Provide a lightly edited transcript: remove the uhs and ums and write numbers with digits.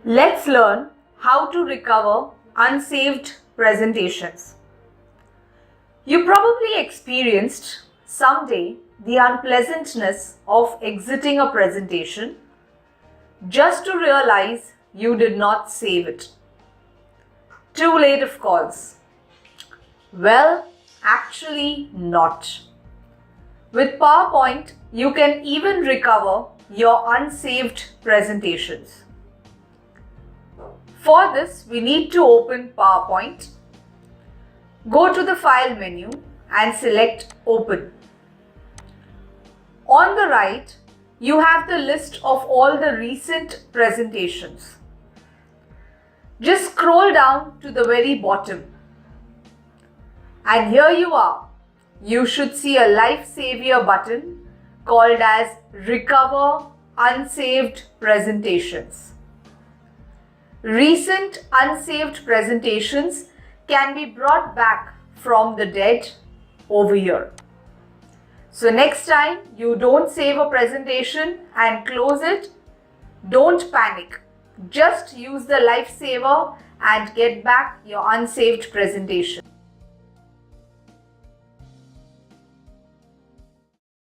Let's learn how to recover unsaved presentations. You probably experienced someday the unpleasantness of exiting a presentation just to realize you did not save it. Too late, of course. Well, actually not. With PowerPoint, you can even recover your unsaved presentations. For this, we need to open PowerPoint. Go to the File menu and select Open. On the right, you have the list of all the recent presentations. Just scroll down to the very bottom. And here you are. You should see a Life Savior button called as Recover Unsaved Presentations. Recent unsaved presentations can be brought back from the dead over here. So next time you don't save a presentation and close it, don't panic. Just use the lifesaver and get back your unsaved presentation.